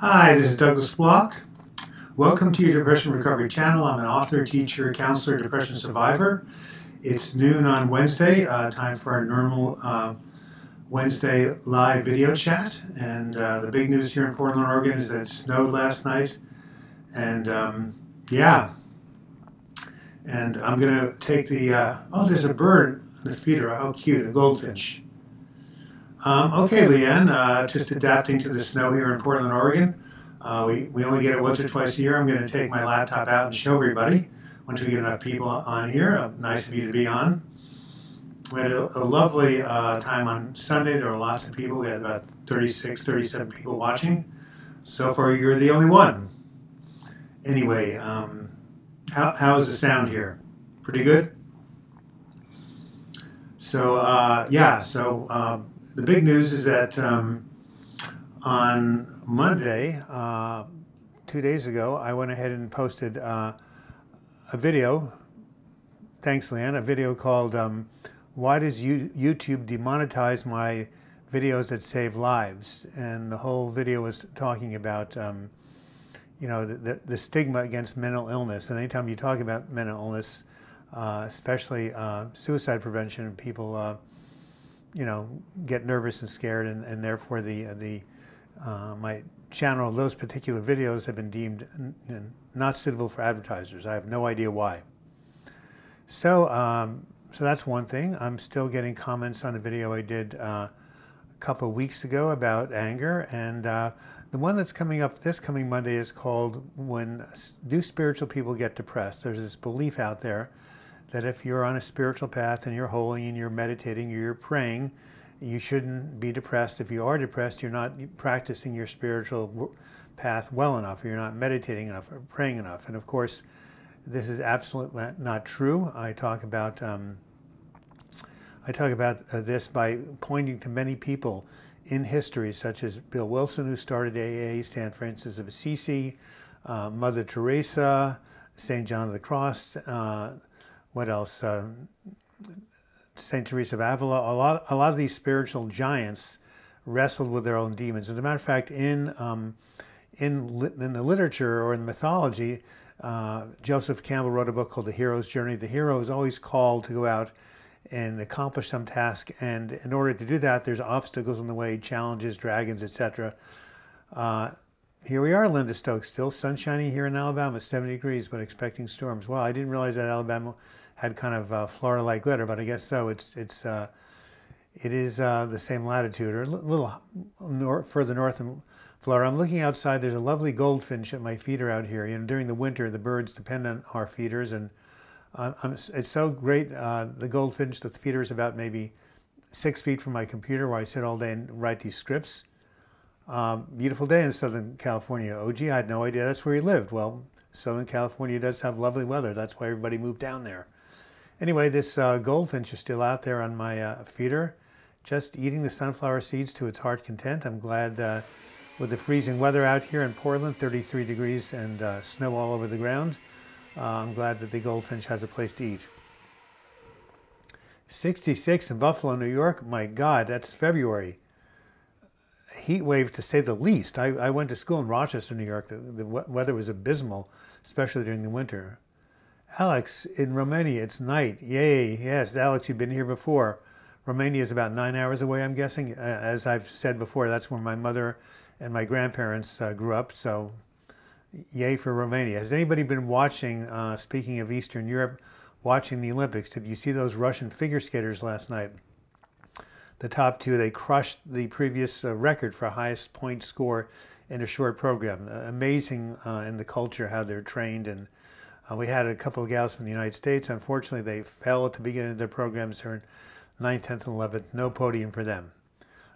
Hi, this is Douglas Block. Welcome to your Depression Recovery channel. I'm an author, teacher, counselor, depression survivor. It's noon on Wednesday, time for our normal Wednesday live video chat. And the big news here in Portland, Oregon is that it snowed last night. And yeah, and I'm going to take the, oh, there's a bird on the feeder. How cute, a goldfinch. Okay, Leanne, just adapting to the snow here in Portland, Oregon. We only get it once or twice a year. I'm going to take my laptop out and show everybody once we get enough people on here. Nice of you to be on. We had a lovely time on Sunday. There were lots of people. We had about 36, 37 people watching. So far, you're the only one. Anyway, how is the sound here? Pretty good? So, yeah, so the big news is that on Monday, 2 days ago, I went ahead and posted a video, thanks Leanne, a video called Why Does YouTube Demonetize My Videos That Save Lives? And the whole video was talking about you know, the stigma against mental illness. And anytime you talk about mental illness, especially suicide prevention, people you know, get nervous and scared, and therefore my channel, those particular videos have been deemed not suitable for advertisers. I have no idea why. So, so that's one thing. I'm still getting comments on a video I did a couple of weeks ago about anger, and the one that's coming up this coming Monday is called "When Do Spiritual People Get Depressed?" There's this belief out there that if you're on a spiritual path and you're holy and you're meditating or you're praying, you shouldn't be depressed. If you are depressed, you're not practicing your spiritual path well enough, or you're not meditating enough or praying enough. And of course, this is absolutely not true. I talk about this by pointing to many people in history, such as Bill Wilson, who started AA, St. Francis of Assisi, Mother Teresa, St. John of the Cross, what else? St. Teresa of Avila. A lot of these spiritual giants wrestled with their own demons. As a matter of fact, in the literature or in mythology, Joseph Campbell wrote a book called The Hero's Journey. The hero is always called to go out and accomplish some task, and in order to do that, there's obstacles in the way, challenges, dragons, etc. Here we are, Linda Stokes, still sunshiny here in Alabama, 70 degrees, but expecting storms. Well, I didn't realize that Alabama had kind of Florida-like weather, but I guess so. It is the same latitude, or a little further north in Florida. I'm looking outside. There's a lovely goldfinch at my feeder out here. You know, during the winter, the birds depend on our feeders, and it's so great. The goldfinch, the feeder is about maybe 6 feet from my computer, where I sit all day and write these scripts. Beautiful day in Southern California. Oh, gee, I had no idea that's where you lived. Well, Southern California does have lovely weather. That's why everybody moved down there. Anyway, this goldfinch is still out there on my feeder, just eating the sunflower seeds to its heart's content. I'm glad with the freezing weather out here in Portland, 33 degrees and snow all over the ground, I'm glad that the goldfinch has a place to eat. 66 in Buffalo, New York. My God, that's February. Heat wave, to say the least. I went to school in Rochester, New York. The weather was abysmal, especially during the winter. Alex, in Romania, it's night. Yay. Yes, Alex, you've been here before. Romania is about 9 hours away, I'm guessing. As I've said before, that's where my mother and my grandparents grew up, so yay for Romania. Has anybody been watching, speaking of Eastern Europe, watching the Olympics? Did you see those Russian figure skaters last night? The top two, they crushed the previous record for highest point score in a short program. Amazing in the culture, how they're trained. And we had a couple of gals from the United States. Unfortunately, they fell at the beginning of their programs. They're in 9th, 10th, and 11th. No podium for them.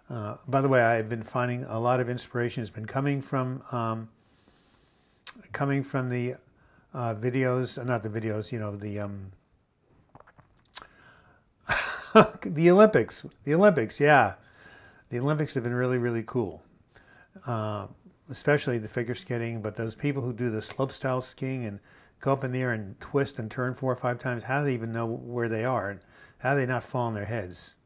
By the way, I've been finding a lot of inspiration has been coming from the videos, not the videos, you know, the the Olympics. The Olympics, yeah. The Olympics have been really, really cool. Especially the figure skating, but those people who do the slopestyle skiing and go up in the air and twist and turn 4 or 5 times, how do they even know where they are? And how do they not fall on their heads?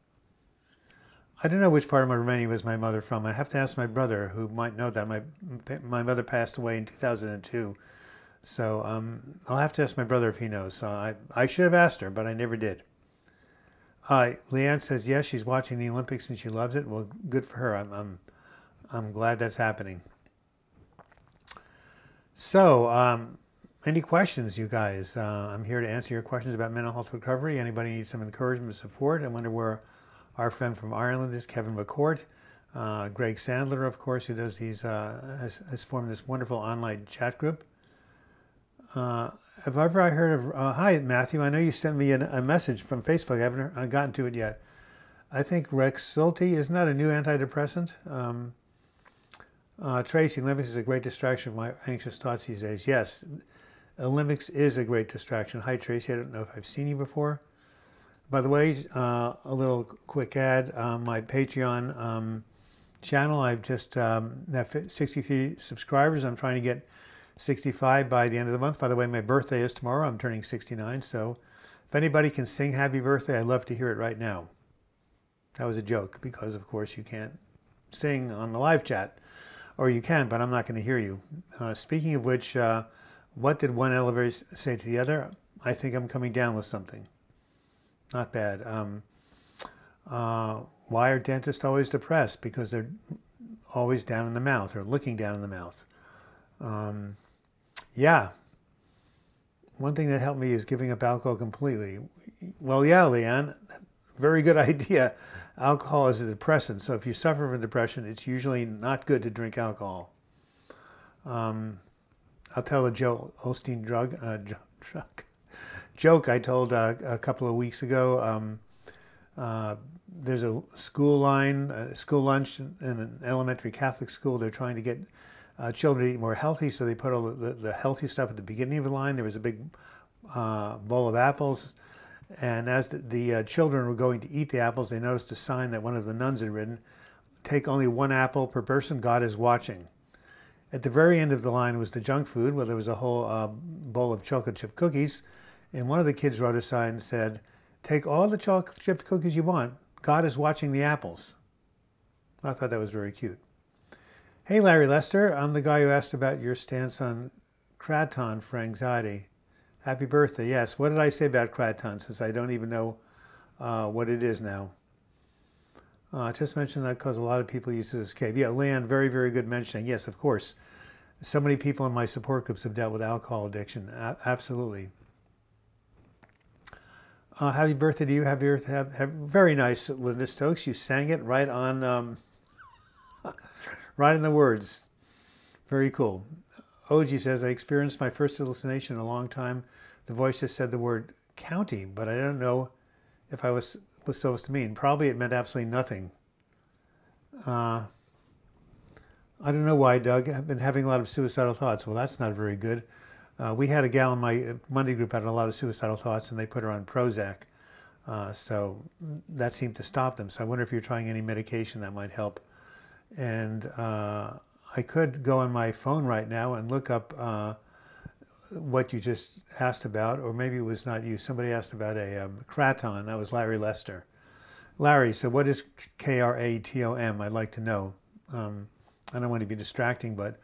I don't know which part of Romania was my mother from. I'd have to ask my brother, who might know that. My mother passed away in 2002. So I'll have to ask my brother if he knows. So I should have asked her, but I never did. Leanne says, yes, she's watching the Olympics and she loves it. Well, good for her. I'm glad that's happening. So, any questions, you guys? I'm here to answer your questions about mental health recovery. Anybody needs some encouragement, support? I wonder where our friend from Ireland is, Kevin McCourt. Greg Sandler, of course, who does these, has formed this wonderful online chat group. Have ever I heard of, hi, Matthew, I know you sent me a message from Facebook. I haven't gotten to it yet. I think Rexulti, isn't that a new antidepressant? Tracy, Olympics is a great distraction from my anxious thoughts these days. Yes, Olympics is a great distraction. Hi, Tracy. I don't know if I've seen you before. By the way, a little quick ad. My Patreon channel, I've just have 63 subscribers. I'm trying to get 65 by the end of the month. By the way, my birthday is tomorrow. I'm turning 69. So if anybody can sing happy birthday, I'd love to hear it right now. That was a joke because, of course, you can't sing on the live chat. Or you can, but I'm not going to hear you. Speaking of which, what did one elevator say to the other? I think I'm coming down with something. Not bad. Why are dentists always depressed? Because they're always down in the mouth or looking down in the mouth. Yeah. One thing that helped me is giving up alcohol completely. Well, yeah, Leanne, very good idea. Alcohol is a depressant, so if you suffer from depression, it's usually not good to drink alcohol. I'll tell a Joe Osteen joke I told a couple of weeks ago. There's a school lunch in an elementary Catholic school. They're trying to get children to eat more healthy, so they put all the healthy stuff at the beginning of the line. There was a big bowl of apples. And as the children were going to eat the apples, they noticed a sign that one of the nuns had written, take only one apple per person, God is watching. At the very end of the line was the junk food, where there was a whole bowl of chocolate chip cookies. And one of the kids wrote a sign that said, take all the chocolate chip cookies you want, God is watching the apples. I thought that was very cute. Hey, Larry Lester, I'm the guy who asked about your stance on kratom for anxiety. Happy birthday. Yes. What did I say about kratom, since I don't even know what it is now? Just mentioned that because a lot of people use it as escape. Yeah, Leanne, very, very good mentioning. Yes, of course. So many people in my support groups have dealt with alcohol addiction. Absolutely. Happy birthday to you. Happy birthday. Have very nice, Linda Stokes. You sang it right on, right in the words. Very cool. Oji says, I experienced my first hallucination in a long time. The voice just said the word county, but I don't know if I was supposed to mean. Probably it meant absolutely nothing. I don't know why, Doug. I've been having a lot of suicidal thoughts. Well, that's not very good. We had a gal in my Monday group had a lot of suicidal thoughts, and they put her on Prozac. So that seemed to stop them. So I wonder if you're trying any medication that might help. And I could go on my phone right now and look up what you just asked about, or maybe it was not you. Somebody asked about a kratom. That was Larry Lester. Larry, so what is Kratom? I'd like to know. I don't want to be distracting, but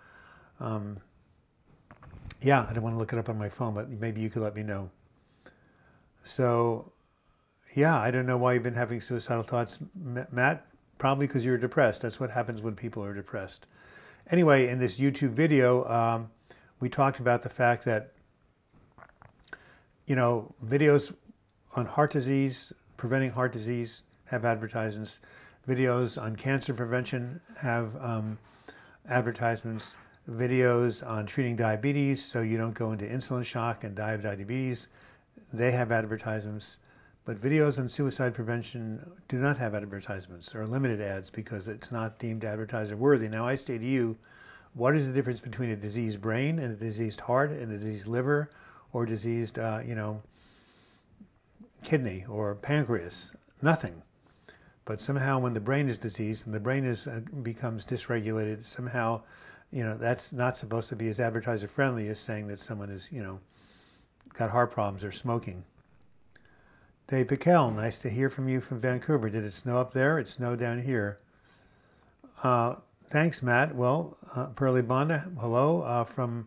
yeah, I don't want to look it up on my phone, but maybe you could let me know. So yeah, I don't know why you've been having suicidal thoughts, Matt. Probably because you're depressed. That's what happens when people are depressed. Anyway, in this YouTube video, we talked about the fact that, you know, videos on heart disease, preventing heart disease, have advertisements. Videos on cancer prevention have advertisements. Videos on treating diabetes, so you don't go into insulin shock and die of diabetes, they have advertisements. But videos on suicide prevention do not have advertisements or limited ads because it's not deemed advertiser worthy. Now I say to you, what is the difference between a diseased brain and a diseased heart and a diseased liver or diseased, kidney or pancreas? Nothing. But somehow when the brain is diseased and the brain becomes dysregulated, somehow, you know, that's not supposed to be as advertiser friendly as saying that someone is, you know, got heart problems or smoking. Dave Piquel, nice to hear from you from Vancouver. Did it snow up there? It snowed down here. Thanks, Matt. Well, Pearly Bonda, hello from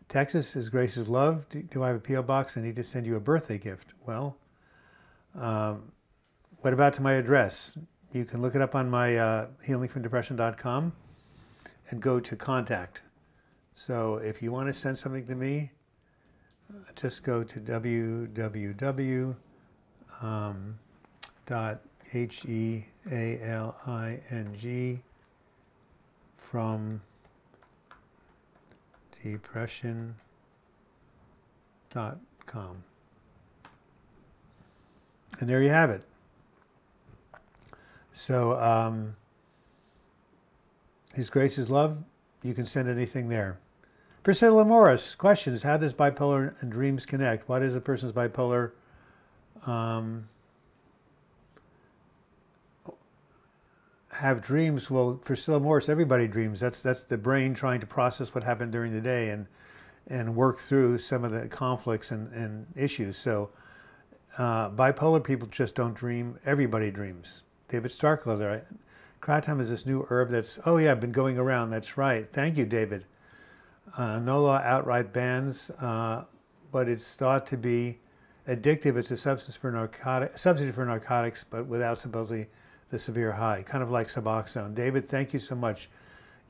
Texas. Is Grace's love? Do I have a P.O. box? I need to send you a birthday gift. Well, what about to my address? You can look it up on my healingfromdepression.com and go to contact. So if you want to send something to me, just go to www.healing from depression.com. And there you have it. So, His Grace's love, you can send anything there. Priscilla Morris, questions. How does bipolar and dreams connect? What is a person's bipolar? Have dreams? Well, Priscilla Morris, everybody dreams. That's the brain trying to process what happened during the day and work through some of the conflicts and issues. So bipolar people just don't dream. Everybody dreams. David Starkleather, kratom is this new herb that's, oh yeah, I've been going around. That's right. Thank you, David. No law outright bans, but it's thought to be addictive. It's a substitute for narcotics, but without supposedly the severe high, kind of like Suboxone. David, thank you so much.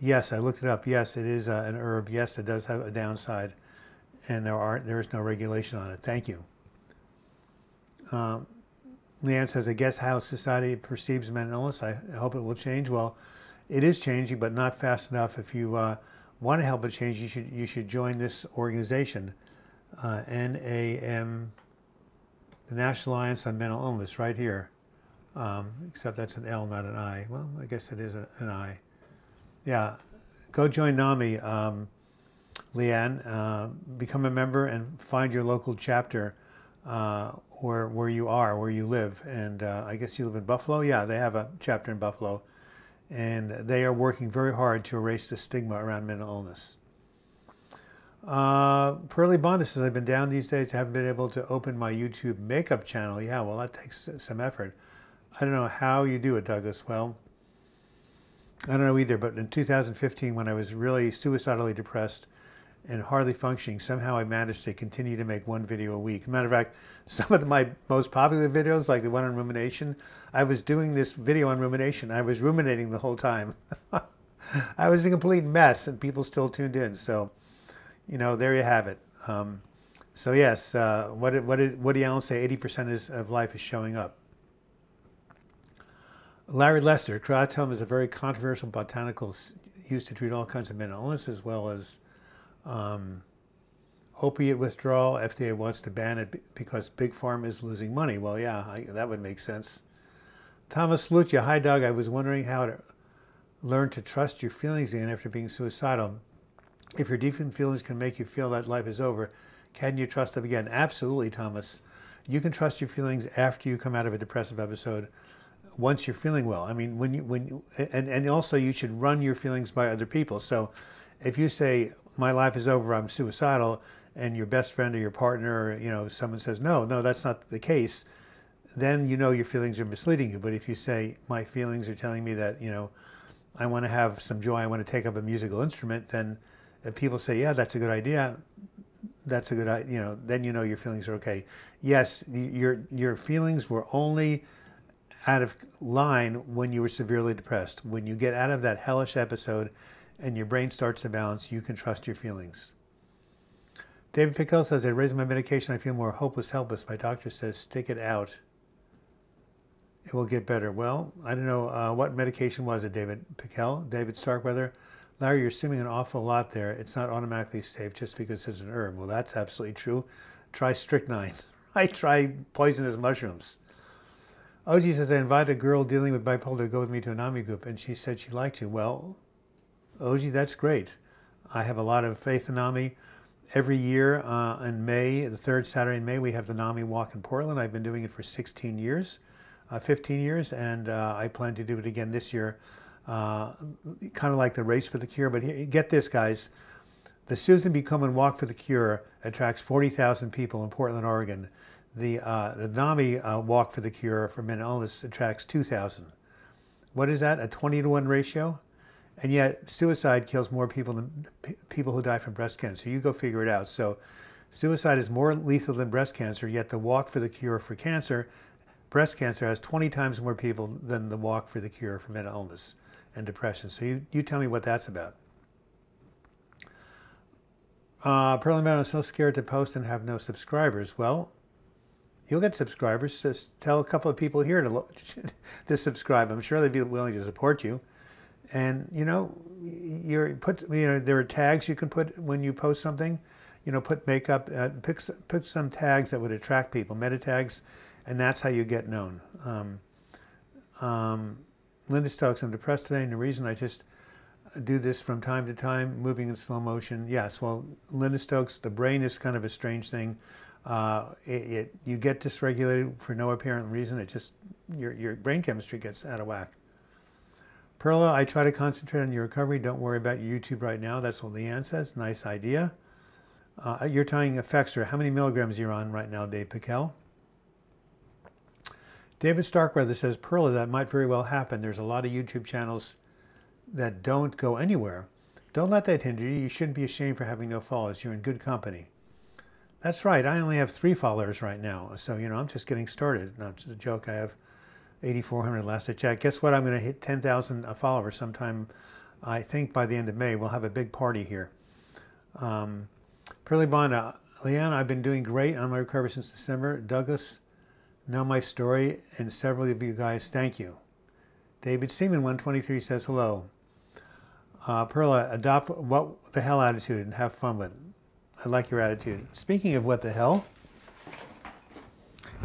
Yes, I looked it up. Yes, it is an herb. Yes, it does have a downside, and there is no regulation on it. Thank you. Leanne says, I guess how society perceives mental illness. I hope it will change. Well, it is changing, but not fast enough. If you want to help it change, you should join this organization, NAM, the National Alliance on Mental Illness, right here. Except that's an L, not an I. Well, I guess it is an I. Yeah, go join NAMI, Leanne. Become a member and find your local chapter where you are, where you live. And I guess you live in Buffalo? Yeah, they have a chapter in Buffalo. And they are working very hard to erase the stigma around mental illness. Pearly Bonda says, I've been down these days, haven't been able to open my YouTube makeup channel. Yeah, well, that takes some effort. I don't know how you do it, Douglas. Well, I don't know either, but in 2015, when I was really suicidally depressed and hardly functioning, somehow I managed to continue to make one video a week. As a matter of fact, some of my most popular videos, like the one on rumination, I was doing this video on rumination. I was ruminating the whole time. I was a complete mess, and people still tuned in. So, you know, there you have it. So yes, what did Woody Allen say? 80% of life is showing up. Larry Lester, kratom is a very controversial botanical used to treat all kinds of mental illness as well as opiate withdrawal. FDA wants to ban it because Big Pharma is losing money. Well, yeah, that would make sense. Thomas Lucia, hi Doug, I was wondering how to learn to trust your feelings again after being suicidal. If your deep feelings can make you feel that life is over, can you trust them again? Absolutely, Thomas. You can trust your feelings after you come out of a depressive episode. Once you're feeling well, I mean, and also you should run your feelings by other people. So if you say, my life is over, I'm suicidal, and your best friend or your partner, or, you know, someone says, no, that's not the case, then you know your feelings are misleading you. But if you say, my feelings are telling me that, you know, I want to have some joy, I want to take up a musical instrument, then if people say, yeah, that's a good idea, that's a good idea, you know, then you know your feelings are okay. Yes, your feelings were only out of line when you were severely depressed. When you get out of that hellish episode and your brain starts to balance, you can trust your feelings. David Pickell says, I raised my medication, I feel more hopeless, helpless. My doctor says, stick it out. It will get better. Well, I don't know, what medication was it, David Pickell? David Starkweather? Larry, you're assuming an awful lot there. It's not automatically safe just because it's an herb. Well, that's absolutely true. Try strychnine. I try poisonous mushrooms. OG says, I invited a girl dealing with bipolar to go with me to a NAMI group, and she said she'd like to. Well, OG, that's great. I have a lot of faith in NAMI. Every year in May, the third Saturday in May, we have the NAMI walk in Portland. I've been doing it for 15 years, and I plan to do it again this year. Kind of like the Race for the Cure, but here, get this, guys. The Susan B. Komen Walk for the Cure attracts 40,000 people in Portland, Oregon. The NAMI Walk for the Cure for Mental Illness attracts 2,000. What is that? A 20-to-1 ratio? And yet suicide kills more people than people who die from breast cancer. You go figure it out. So suicide is more lethal than breast cancer, yet the Walk for the Cure for cancer, breast cancer has 20 times more people than the Walk for the Cure for mental illness and depression. So you tell me what that's about. Pearly Meadow, I'm so scared to post and have no subscribers. Well, you'll get subscribers. Just tell a couple of people here to subscribe. I'm sure they'd be willing to support you. And there are tags you can put when you post something. Put makeup, pick some tags that would attract people, meta tags, and that's how you get known. Linda Stokes, I'm depressed today, and the reason I just do this from time to time, moving in slow motion. Yes, well, Linda Stokes, the brain is kind of a strange thing. You get dysregulated for no apparent reason. It just, your brain chemistry gets out of whack. Perla, I try to concentrate on your recovery. Don't worry about your YouTube right now. That's what Leanne says. Nice idea. You're tying Effexor. How many milligrams you're on right now, Dave Piquel? David Starkweather says, Perla, that might very well happen. There's a lot of YouTube channels that don't go anywhere. Don't let that hinder you. You shouldn't be ashamed for having no followers. You're in good company. That's right. I only have 3 followers right now. So, I'm just getting started. No, it's a joke. I have 8,400 last I checked. Guess what? I'm going to hit 10,000 followers sometime, I think by the end of May. We'll have a big party here. Pearly Bond, Leanne, I've been doing great on my recovery since December. Douglas, know my story, and several of you guys, thank you. David Seaman, 123, says hello. Perla, adopt what the hell attitude and have fun with it. I like your attitude. Speaking of what the hell,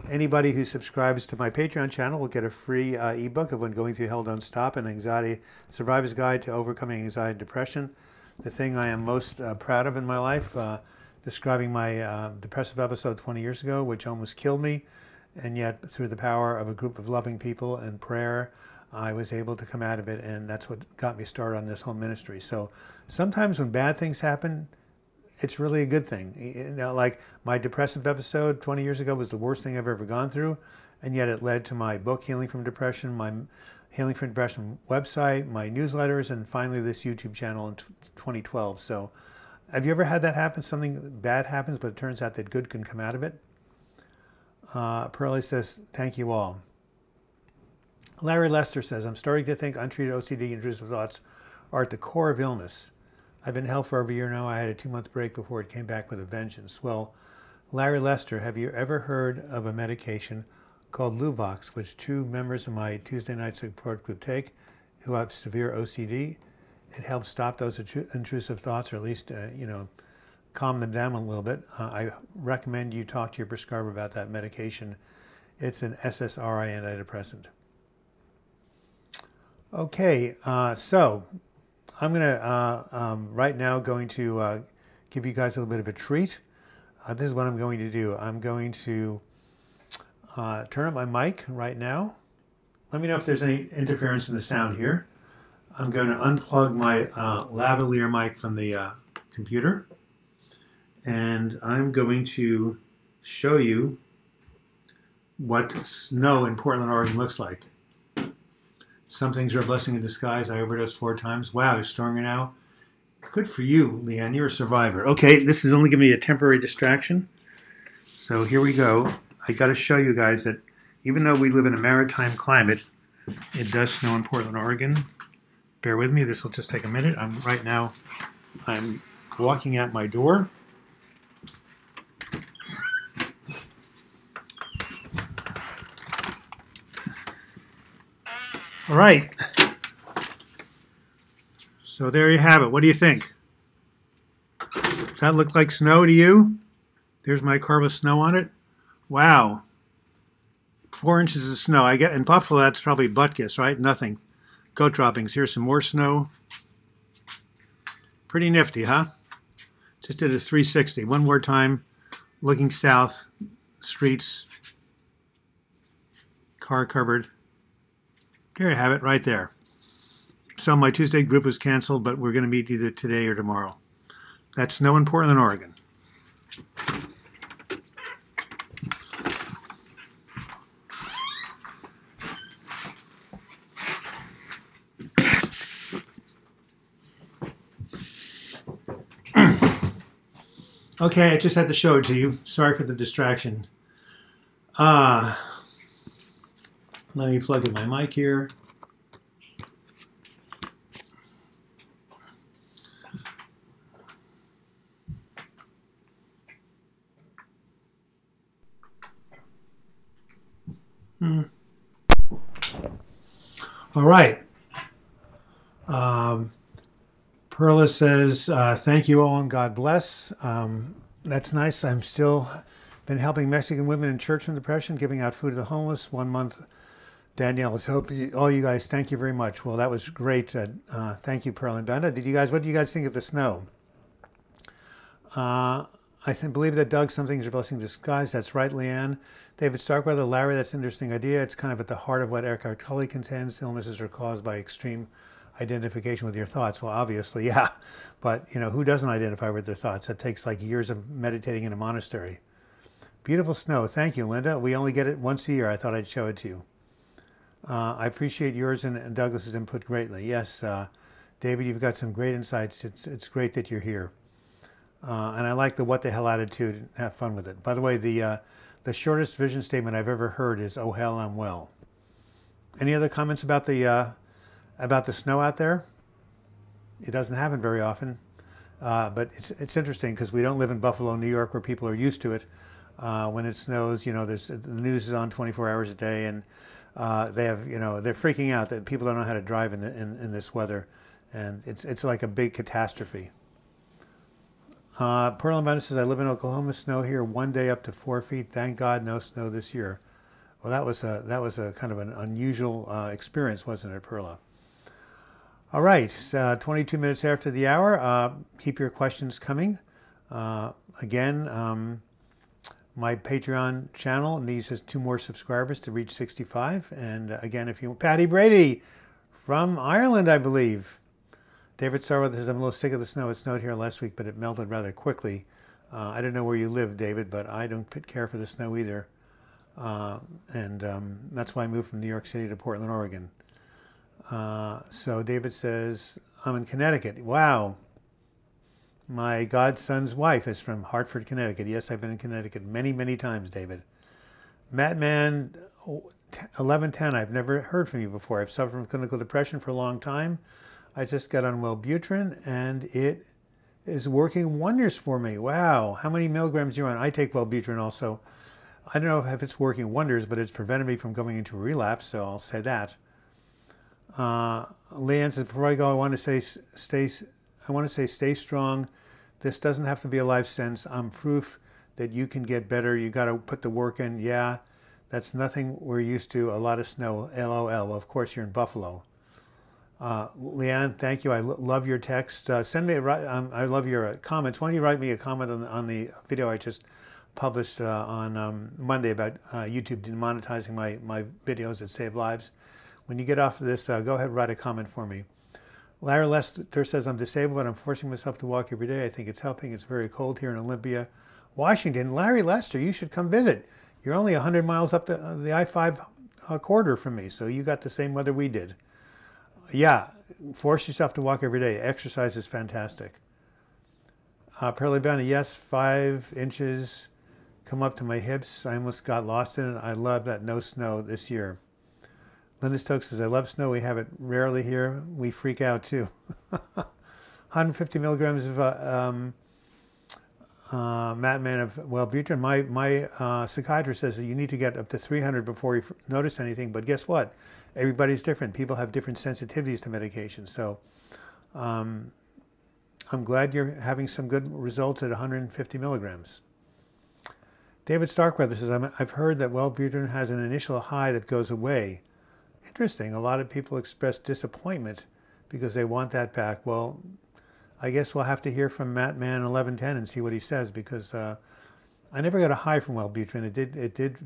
anybody who subscribes to my Patreon channel will get a free ebook of When Going Through Hell Don't Stop, an anxiety survivor's guide to overcoming anxiety and depression. The thing I am most proud of in my life, describing my depressive episode 20 years ago, which almost killed me. And yet, through the power of a group of loving people and prayer, I was able to come out of it. And that's what got me started on this whole ministry. So sometimes when bad things happen, it's really a good thing. Like my depressive episode 20 years ago was the worst thing I've ever gone through. And yet it led to my book, Healing from Depression, my Healing from Depression website, my newsletters, and finally this YouTube channel in 2012. So have you ever had that happen? Something bad happens, but it turns out that good can come out of it. Pearlie says, thank you all. Larry Lester says, I'm starting to think untreated OCD intrusive thoughts are at the core of illness. I've been in hell for over a year now. I had a 2-month break before it came back with a vengeance. Well, Larry Lester, have you ever heard of a medication called Luvox, which 2 members of my Tuesday night support group take who have severe OCD? It helps stop those intrusive thoughts, or at least, calm them down a little bit. I recommend you talk to your prescriber about that medication. It's an SSRI antidepressant. Okay, so I'm going to, right now, give you guys a little bit of a treat. This is what I'm going to do. I'm going to turn up my mic right now. Let me know if there's any interference in the sound here. I'm going to unplug my lavalier mic from the computer. And I'm going to show you what snow in Portland, Oregon looks like. Some things are a blessing in disguise. I overdosed 4 times. Wow, you're stronger now. Good for you, Leanne. You're a survivor. Okay, this is only going to be a temporary distraction. So here we go. I got to show you guys that even though we live in a maritime climate, it does snow in Portland, Oregon. Bear with me. This will just take a minute. Right now, I'm walking out my door. All right. So there you have it. What do you think? Does that look like snow to you? There's my car with snow on it. Wow. 4 inches of snow. I get in Buffalo, that's probably butkus, right? Nothing. Goat droppings. Here's some more snow. Pretty nifty, huh? Just did a 360. One more time. Looking south. Streets. Car covered. There you have it, right there. So my Tuesday group was canceled, but we're going to meet either today or tomorrow. That's snow in Portland, Oregon. Okay, I just had to show it to you. Sorry for the distraction. Let me plug in my mic here. All right. Perla says, thank you all and God bless. That's nice. I'm still been helping Mexican women in church from depression, giving out food to the homeless. 1 month. Danielle is helping all you guys. Thank you very much. Well, that was great. Thank you, Pearl and Brenda. What do you guys think of the snow? Believe that Doug, some things are blessing in disguise. That's right, Leanne. David Starkweather, Larry, that's an interesting idea. It's kind of at the heart of what Eckhart Tolle contends. Illnesses are caused by extreme identification with your thoughts. Well, obviously, yeah. But, who doesn't identify with their thoughts? That takes like years of meditating in a monastery. Beautiful snow. Thank you, Linda. We only get it once a year. I thought I'd show it to you. I appreciate yours and Douglas's input greatly. Yes, David, you've got some great insights. It's great that you're here. And I like the what the hell attitude. Have fun with it. By the way, the shortest vision statement I've ever heard is, "Oh hell, I'm well." Any other comments about the snow out there? It doesn't happen very often, but it's interesting because we don't live in Buffalo, New York, where people are used to it. When it snows, the news is on 24 hours a day, and they have, they're freaking out that people don't know how to drive in this weather, and it's like a big catastrophe. Pearl and Bennett says, I live in Oklahoma. Snow here 1 day up to 4 feet. Thank God, no snow this year. Well, that was a kind of an unusual experience, wasn't it, Perla? All right, 22 minutes after the hour. Keep your questions coming. Again, my Patreon channel needs just 2 more subscribers to reach 65. And again, if you Patty Brady from Ireland, I believe. David Starweather says, I'm a little sick of the snow. It snowed here last week, but it melted rather quickly. I don't know where you live, David, but I don't care for the snow either. That's why I moved from New York City to Portland, Oregon. So David says, I'm in Connecticut. Wow. My godson's wife is from Hartford, Connecticut. Yes, I've been in Connecticut many, many times, David. Mattman 1110, I've never heard from you before. I've suffered from clinical depression for a long time. I just got on Wellbutrin, and it is working wonders for me. Wow. How many milligrams are you on? I take Wellbutrin also. I don't know if it's working wonders, but it's prevented me from going into a relapse, so I'll say that. Leanne says, before I go, I want to say stay strong. This doesn't have to be a life sentence. I'm proof that you can get better. You got to put the work in. Yeah, that's nothing we're used to. A lot of snow. LOL. Well, of course, you're in Buffalo. Leanne, thank you. I love your text. Send me I love your comments. Why don't you write me a comment on the video I just published on Monday about YouTube demonetizing my videos that save lives. When you get off of this, go ahead and write a comment for me. Larry Lester says, I'm disabled, but I'm forcing myself to walk every day. I think it's helping. It's very cold here in Olympia, Washington. Larry Lester, you should come visit. You're only 100 miles up the I-5 corridor from me, so you got the same weather we did. Yeah, force yourself to walk every day. Exercise is fantastic. Pearly Banner, yes, 5 inches come up to my hips. I almost got lost in it. I love that no snow this year. Linda Stokes says, I love snow. We have it rarely here. We freak out too. 150 milligrams of Mattman of Wellbutrin. My psychiatrist says that you need to get up to 300 before you notice anything. But guess what? Everybody's different. People have different sensitivities to medication. So I'm glad you're having some good results at 150 milligrams. David Starkweather says, I've heard that Wellbutrin has an initial high that goes away. Interesting. A lot of people express disappointment because they want that back. Well, I guess we'll have to hear from Mattman 1110 and see what he says, because I never got a high from Wellbutrin. It did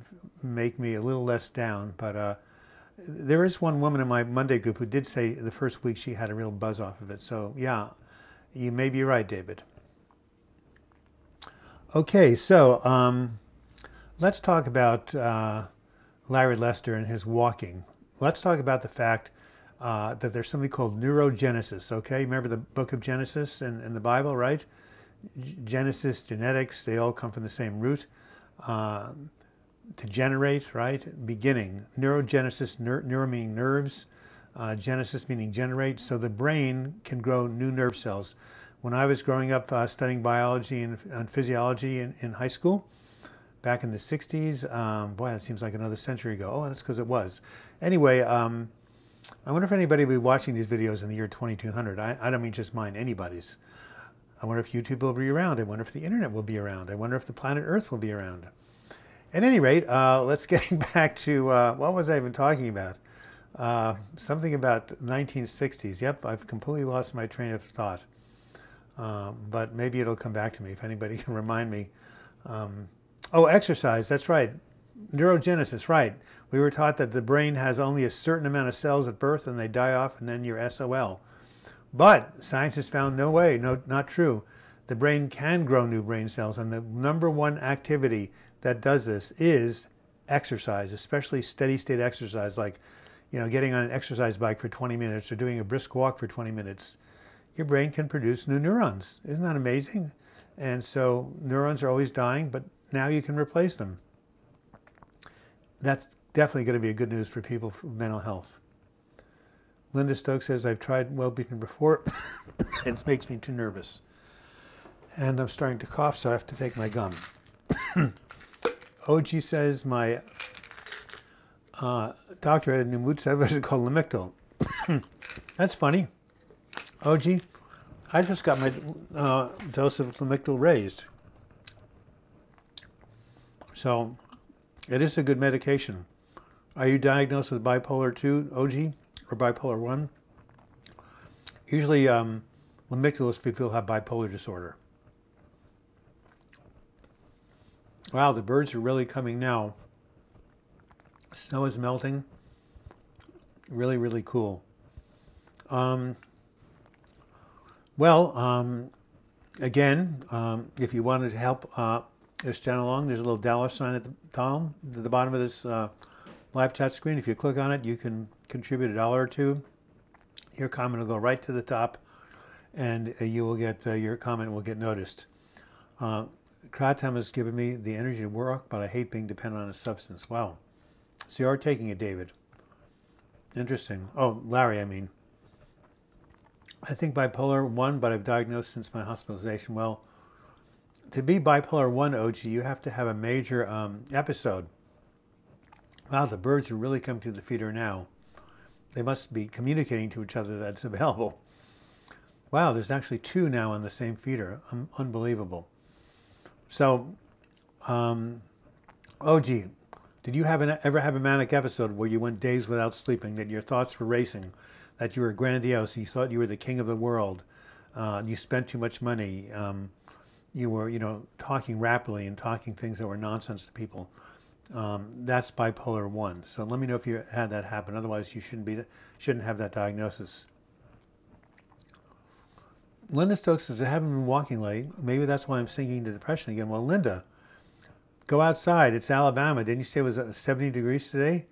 make me a little less down, but there is one woman in my Monday group who did say the first week she had a real buzz off of it. So yeah, you may be right, David. Okay, so let's talk about Larry Lester and his walking. Let's talk about the fact that there's something called neurogenesis, okay? Remember the book of Genesis in the Bible, right? Genesis, genetics, they all come from the same root. To generate, right? Beginning. Neurogenesis, neuro meaning nerves. Genesis meaning generate. So the brain can grow new nerve cells. When I was growing up studying biology and physiology in high school, back in the 60s, boy, that seems like another century ago. Oh, that's because it was. Anyway, I wonder if anybody will be watching these videos in the year 2200. I don't mean just mine, anybody's. I wonder if YouTube will be around. I wonder if the internet will be around. I wonder if the planet Earth will be around. At any rate, let's get back to, what was I even talking about? Something about 1960s. Yep, I've completely lost my train of thought. But maybe it'll come back to me if anybody can remind me. Oh, exercise, that's right. Neurogenesis, right. We were taught that the brain has only a certain amount of cells at birth and they die off and then you're SOL. But science has found no way, no, not true. The brain can grow new brain cells, and the #1 activity that does this is exercise, especially steady state exercise, like, you know, getting on an exercise bike for 20 minutes or doing a brisk walk for 20 minutes. Your brain can produce new neurons. Isn't that amazing? And so neurons are always dying, but now you can replace them. That's definitely going to be a good news for people for mental health. Linda Stokes says, I've tried Wellbutrin before. It makes me too nervous. And I'm starting to cough, so I have to take my gum. OG says, my doctor had a new mood sedative called Lamictal. That's funny. OG, I just got my dose of Lamictal raised. So it is a good medication. Are you diagnosed with bipolar 2, OG, or bipolar 1? Usually Lamictal is for people who have bipolar disorder. Wow, the birds are really coming now. Snow is melting. Really, really cool. Again, if you wanted to help this channel along, there's a little dollar sign at the bottom of this live chat screen. If you click on it, you can contribute $1 or $2. Your comment will go right to the top, and you will get your comment will get noticed. Kratom has given me the energy to work, but I hate being dependent on a substance. Wow. So you are taking it, David. Interesting. Oh, Larry, I mean. I think bipolar 1, but I've diagnosed since my hospitalization. Well, to be bipolar 1, OG, you have to have a major episode. Wow, the birds are really coming to the feeder now. They must be communicating to each other that's available. Wow, there's actually 2 now on the same feeder. Unbelievable. So, OG, did you ever have a manic episode where you went days without sleeping, that your thoughts were racing, that you were grandiose, you thought you were the king of the world, you spent too much money, you were, talking rapidly and talking things that were nonsense to people? That's bipolar 1. So let me know if you had that happen. Otherwise, you shouldn't have that diagnosis. Linda Stokes says, I haven't been walking late. Maybe that's why I'm sinking into depression again. Well, Linda, go outside. It's Alabama. Didn't you say it was 70 degrees today?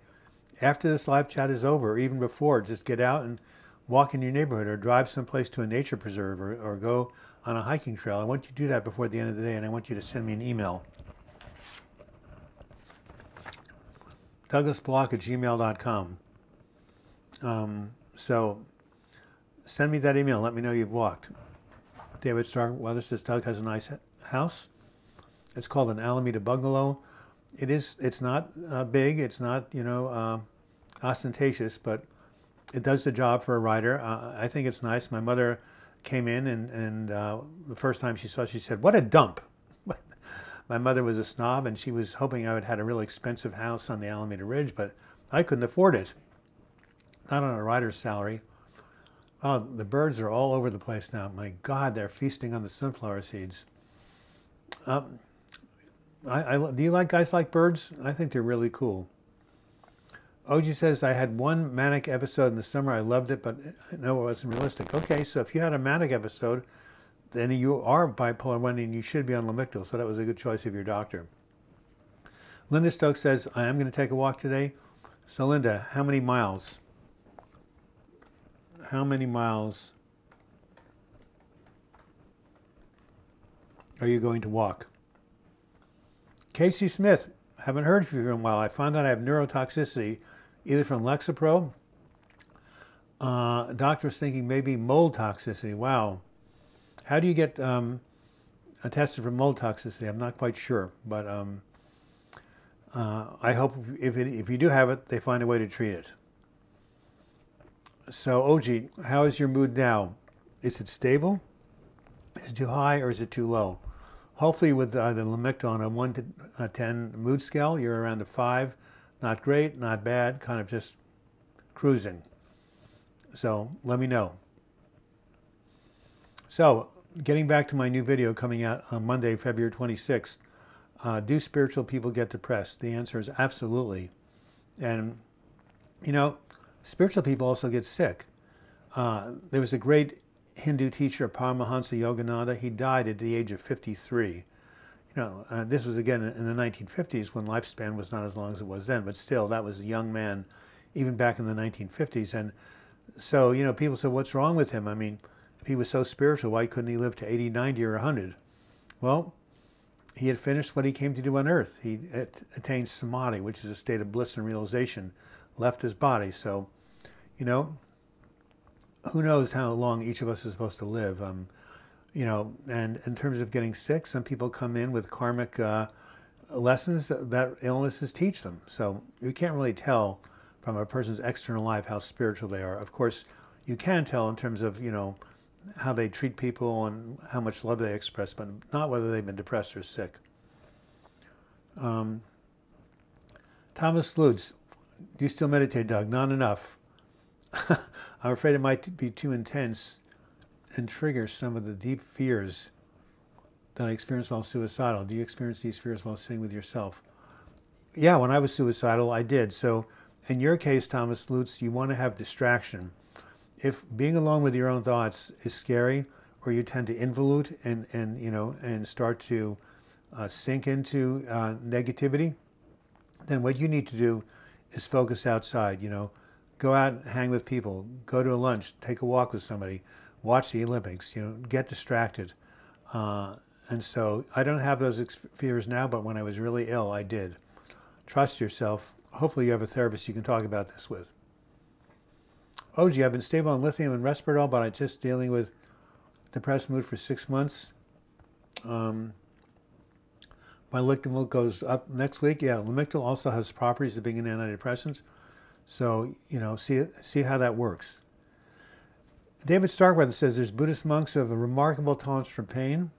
After this live chat is over, or even before, just get out and walk in your neighborhood or drive someplace to a nature preserve or go on a hiking trail. I want you to do that before the end of the day, and I want you to send me an email. DouglasBlock@gmail.com. So send me that email. Let me know you've walked. David Starkweather says Doug has a nice house. It's called an Alameda bungalow. It's not big. It's not ostentatious, but it does the job for a writer. I think it's nice. My mother came in and the first time she saw it, she said, "What a dump." My mother was a snob, and she was hoping I would have a really expensive house on the Alameda Ridge, but I couldn't afford it. Not on a writer's salary. Oh, the birds are all over the place now. My God, they're feasting on the sunflower seeds. Do you like guys like birds? I think they're really cool. OG says, I had one manic episode in the summer. I loved it, but no, it wasn't realistic. Okay, so if you had a manic episode, then you are bipolar 1 and you should be on Lamictal, so that was a good choice of your doctor. Linda Stokes says, I am going to take a walk today. So Linda, how many miles? How many miles are you going to walk? Casey Smith, haven't heard from you in a while. I found out I have neurotoxicity, either from Lexapro. Doctor's thinking maybe mold toxicity. Wow. How do you get tested for mold toxicity? I'm not quite sure, but I hope if you do have it, they find a way to treat it. So, OG, how is your mood now? Is it stable? Is it too high or is it too low? Hopefully with the Lamictal on a 1 to 10 mood scale, you're around a 5. Not great, not bad, kind of just cruising. So let me know. So getting back to my new video coming out on Monday, February 26th, do spiritual people get depressed? The answer is absolutely. And, you know, spiritual people also get sick. There was a great Hindu teacher, Paramahansa Yogananda. He died at the age of 53. You know, this was again in the 1950s when lifespan was not as long as it was then, but still, that was a young man, even back in the 1950s. And so, you know, people said, what's wrong with him? I mean, if he was so spiritual, why couldn't he live to 80, 90, or 100? Well, he had finished what he came to do on earth. He attained samadhi, which is a state of bliss and realization, left his body. So, you know, who knows how long each of us is supposed to live. You know, and in terms of getting sick, some people come in with karmic lessons that illnesses teach them. So you can't really tell from a person's external life how spiritual they are. Of course, you can tell in terms of, you know, how they treat people and how much love they express, but not whether they've been depressed or sick. Thomas Lutz, do you still meditate, Doug? Not enough. I'm afraid it might be too intense and trigger some of the deep fears that I experienced while suicidal. Do you experience these fears while sitting with yourself? Yeah, when I was suicidal, I did. So in your case, Thomas Lutz, you want to have distraction. If being alone with your own thoughts is scary, or you tend to involute and you know, and start to sink into negativity, then what you need to do is focus outside. You know, go out and hang with people, go to a lunch, take a walk with somebody, watch the Olympics. You know, get distracted. And so I don't have those fears now, but when I was really ill, I did. Trust yourself. Hopefully you have a therapist you can talk about this with. Oh, gee, I've been stable on lithium and resveratrol, but I'm just dealing with depressed mood for 6 months. My Lamictal goes up next week. Yeah, Lamictal also has properties of being an antidepressant. So, you know, see how that works. David Starkweather says there's Buddhist monks who have a remarkable tolerance for pain.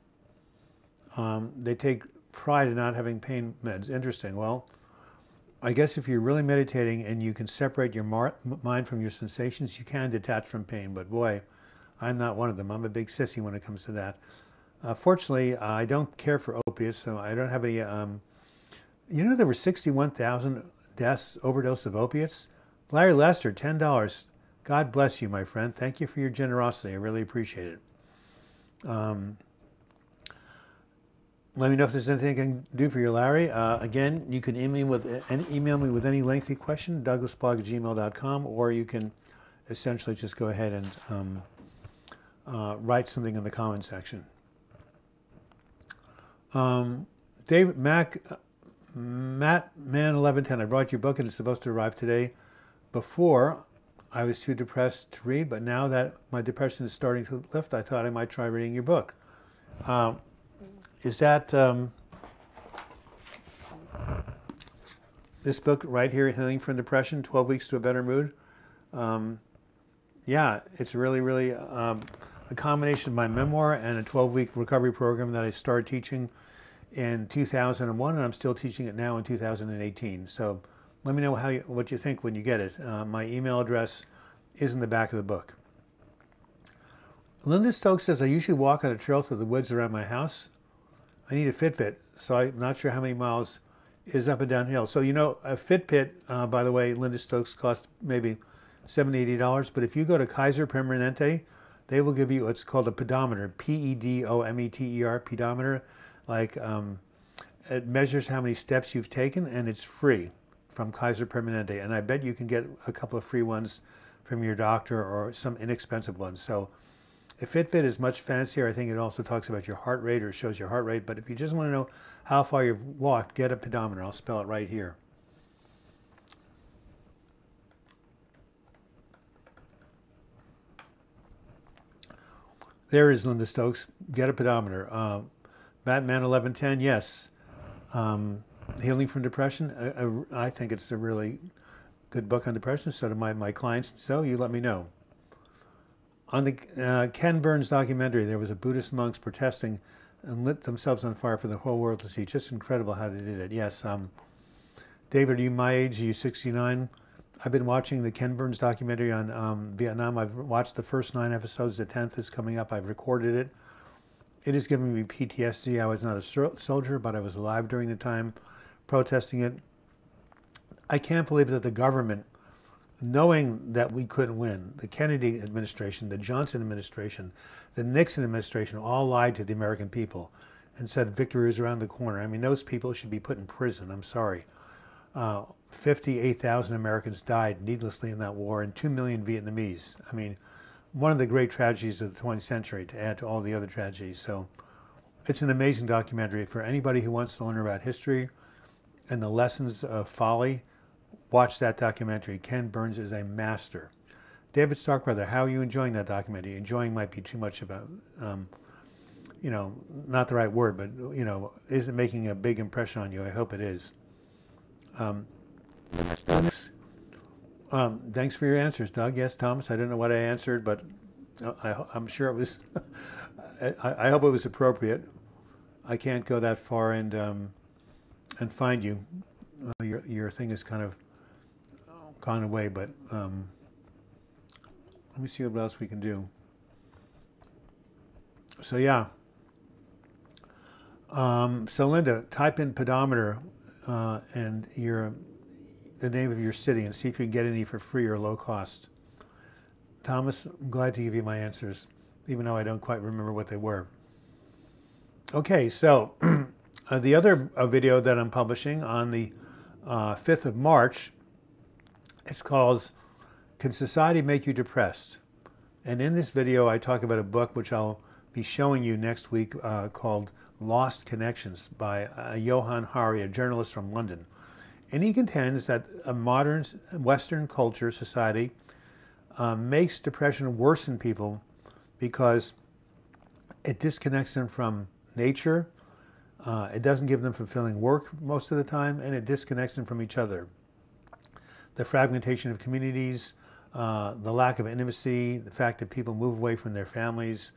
They take pride in not having pain meds. Interesting. Well, I guess if you're really meditating and you can separate your mind from your sensations, you can detach from pain. But boy, I'm not one of them. I'm a big sissy when it comes to that. Fortunately, I don't care for opiates, so I don't have any... you know there were 61,000 deaths, overdose of opiates? Larry Lester, $10. God bless you, my friend. Thank you for your generosity. I really appreciate it. Let me know if there's anything I can do for you, Larry. Again, you can email me with any lengthy question, douglasblog@gmail.com, or you can essentially just go ahead and write something in the comment section. David Matt Man 1110, I brought your book and it's supposed to arrive today. Before, I was too depressed to read, but now that my depression is starting to lift, I thought I might try reading your book. Is that this book right here, Healing from Depression, 12 Weeks to a Better Mood? Yeah, it's really, really a combination of my memoir and a 12-week recovery program that I started teaching in 2001, and I'm still teaching it now in 2018. So let me know what you think when you get it. My email address is in the back of the book. Linda Stokes says, I usually walk on a trail through the woods around my house. I need a Fitbit, so I'm not sure how many miles is up and down hill. So, you know, a Fitbit, by the way, Linda Stokes costs maybe $70, $80. But if you go to Kaiser Permanente, they will give you what's called a pedometer, P-E-D-O-M-E-T-E-R, pedometer. Like, it measures how many steps you've taken, and it's free from Kaiser Permanente. And I bet you can get a couple of free ones from your doctor or some inexpensive ones. So A Fitbit is much fancier. I think it also talks about your heart rate or shows your heart rate. But if you just want to know how far you've walked, get a pedometer. I'll spell it right here. There is Linda Stokes. Get a pedometer. Batman 1110, yes. Healing from Depression. I think it's a really good book on depression. So do my clients. So you let me know. On the Ken Burns documentary, there was a Buddhist monks protesting and lit themselves on fire for the whole world to see. Just incredible how they did it. Yes. David, are you my age? Are you 69? I've been watching the Ken Burns documentary on Vietnam. I've watched the first 9 episodes. The 10th is coming up. I've recorded it. It is giving me PTSD. I was not a soldier, but I was alive during the time protesting it. I can't believe that the government, knowing that we couldn't win, the Kennedy administration, the Johnson administration, the Nixon administration, all lied to the American people and said victory was around the corner. I mean, those people should be put in prison. I'm sorry. 58,000 Americans died needlessly in that war and 2 million Vietnamese. I mean, one of the great tragedies of the 20th century to add to all the other tragedies. So it's an amazing documentary for anybody who wants to learn about history and the lessons of folly. Watch that documentary. Ken Burns is a master. David Starkweather, how are you enjoying that documentary? Enjoying might be too much of a, you know, not the right word, but, you know, is it making a big impression on you? I hope it is. Thanks for your answers, Doug. Yes, Thomas, I don't know what I answered, but I'm sure it was, I hope it was appropriate. I can't go that far and find you. Your thing is kind of gone away, but let me see what else we can do. So yeah. So Linda, type in pedometer and the name of your city and see if you can get any for free or low cost. Thomas, I'm glad to give you my answers, even though I don't quite remember what they were. Okay, so the other video that I'm publishing on the 5th of March, it's called Can Society Make You Depressed? And in this video, I talk about a book which I'll be showing you next week called Lost Connections by Johann Hari, a journalist from London. And he contends that a modern Western culture, society, makes depression worse in people because it disconnects them from nature, it doesn't give them fulfilling work most of the time, and it disconnects them from each other. The fragmentation of communities, the lack of intimacy, the fact that people move away from their families,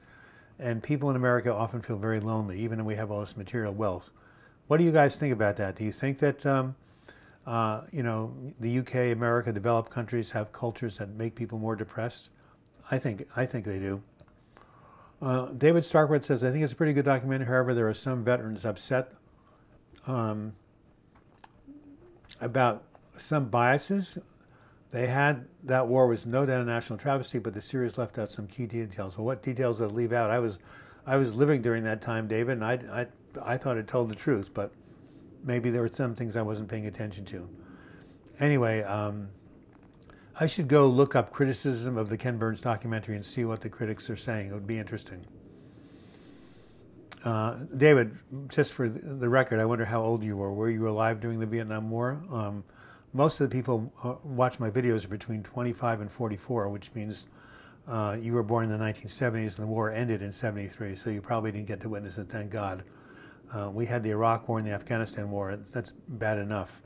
and people in America often feel very lonely, even though we have all this material wealth. What do you guys think about that? Do you think that you know, the UK, America, developed countries have cultures that make people more depressed? I think they do. David Starkweather says, I think it's a pretty good documentary. However, there are some veterans upset about some biases. They had, that war was no doubt a national travesty, but the series left out some key details. Well, what details did it leave out? I was living during that time, David, and I thought it told the truth, but maybe there were some things I wasn't paying attention to. Anyway, I should go look up criticism of the Ken Burns documentary and see what the critics are saying. It would be interesting. David, just for the record, I wonder how old you were. Were you alive during the Vietnam War? Most of the people who watch my videos are between 25 and 44, which means you were born in the 1970s and the war ended in 73, so you probably didn't get to witness it, thank God. We had the Iraq War and the Afghanistan War. That's bad enough.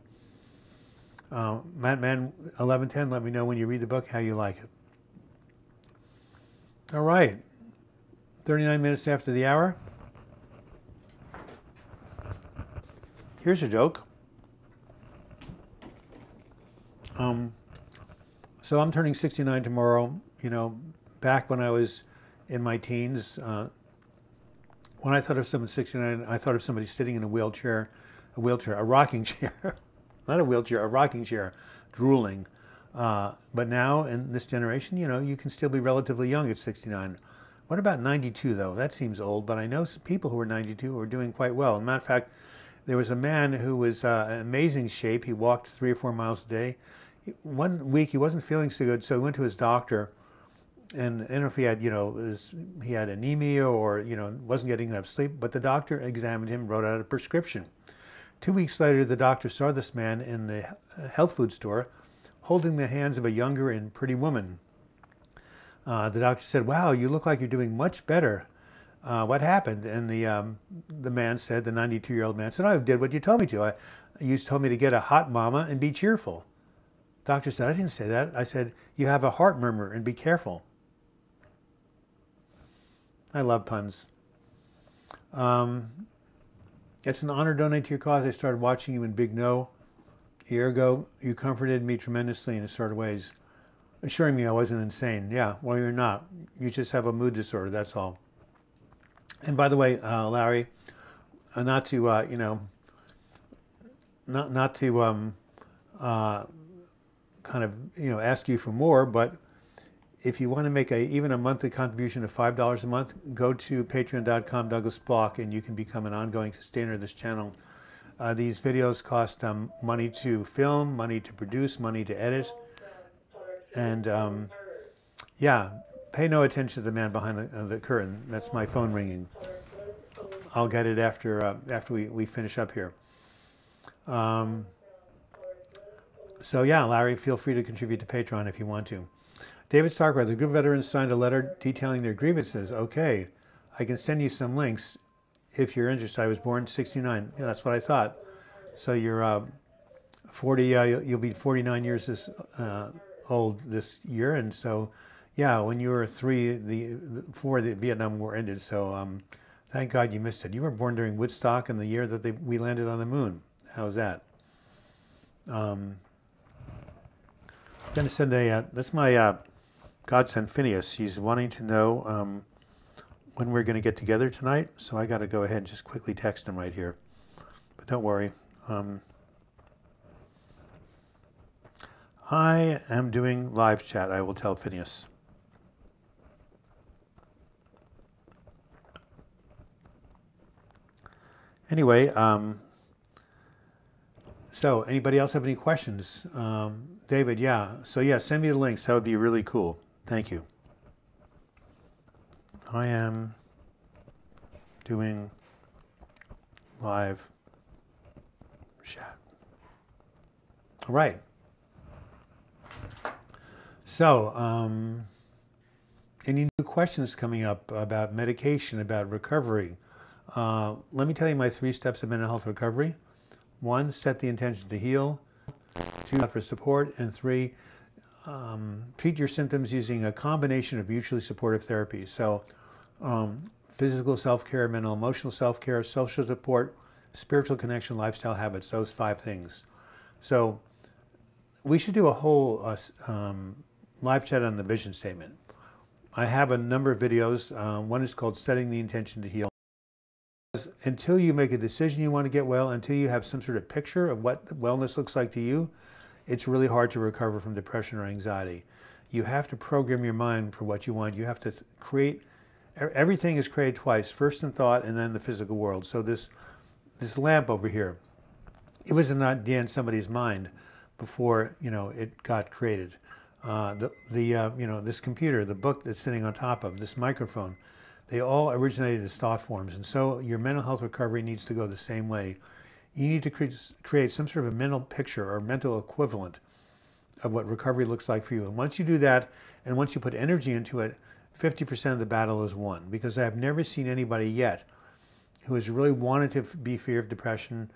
Man 1110, let me know when you read the book how you like it. All right, 39 minutes after the hour. Here's a joke. So I'm turning 69 tomorrow. You know, back when I was in my teens, when I thought of someone 69, I thought of somebody sitting in a wheelchair, a rocking chair, not a wheelchair, a rocking chair, drooling. But now in this generation, you know, you can still be relatively young at 69. What about 92 though? That seems old, but I know some people who are 92 who are doing quite well. As a matter of fact, there was a man who was in amazing shape. He walked 3 or 4 miles a day. One week he wasn't feeling so good, so he went to his doctor, and I don't know if he had, he had anemia or, wasn't getting enough sleep, but the doctor examined him, wrote out a prescription. 2 weeks later, the doctor saw this man in the health food store holding the hands of a younger and pretty woman. The doctor said, "Wow, you look like you're doing much better. What happened?" And the man said, the 92-year-old man said, "I did what you told me to. You told me to get a hot mama and be cheerful." Doctor said, "I didn't say that. I said, you have a heart murmur and be careful." I love puns. It's an honor to donate to your cause. I started watching you in Big No a year ago. You comforted me tremendously in assorted ways, assuring me I wasn't insane. Yeah, well, you're not. You just have a mood disorder, that's all. And by the way, Larry, not to, not to kind of, ask you for more, but if you want to make even a monthly contribution of $5 a month, go to patreon.com Douglas Block, and you can become an ongoing sustainer of this channel. These videos cost money to film, money to produce, money to edit. And yeah, pay no attention to the man behind the curtain. That's my phone ringing. I'll get it after we finish up here. So yeah, Larry, feel free to contribute to Patreon if you want to. David Starkweather, the group of veterans signed a letter detailing their grievances. Okay, I can send you some links if you're interested. I was born in '69. Yeah, that's what I thought. So you're 40. You'll be 49 years old this year, and so yeah, when you were 4, the Vietnam War ended. So thank God you missed it. You were born during Woodstock in the year that we landed on the moon. How's that? I'm going to send that's my godson Phineas. He's wanting to know when we're going to get together tonight, so I got to go ahead and just quickly text him right here. But don't worry. I am doing live chat, I will tell Phineas. Anyway, so anybody else have any questions? David, yeah. So yeah, send me the links. That would be really cool. Thank you. I am doing live chat. All right. So, any new questions coming up about medication, about recovery? Let me tell you my 3 steps of mental health recovery. 1, set the intention to heal. 2, for support. And 3, treat your symptoms using a combination of mutually supportive therapies. So, physical self-care, mental emotional self-care, social support, spiritual connection, lifestyle habits, those 5 things. So, we should do a whole live chat on the vision statement. I have a number of videos. One is called Setting the Intention to Heal. Until you make a decision you want to get well, until you have some sort of picture of what wellness looks like to you, it's really hard to recover from depression or anxiety. You have to program your mind for what you want. You have to create, everything is created twice, first in thought and then the physical world. So this lamp over here, it was an idea in somebody's mind before it got created. This computer, the book that's sitting on top of this microphone, they all originated as thought forms. And so your mental health recovery needs to go the same way. You need to create some sort of a mental picture or mental equivalent of what recovery looks like for you. And once you do that, and once you put energy into it, 50% of the battle is won. Because I've never seen anybody yet who has really wanted to be free of depression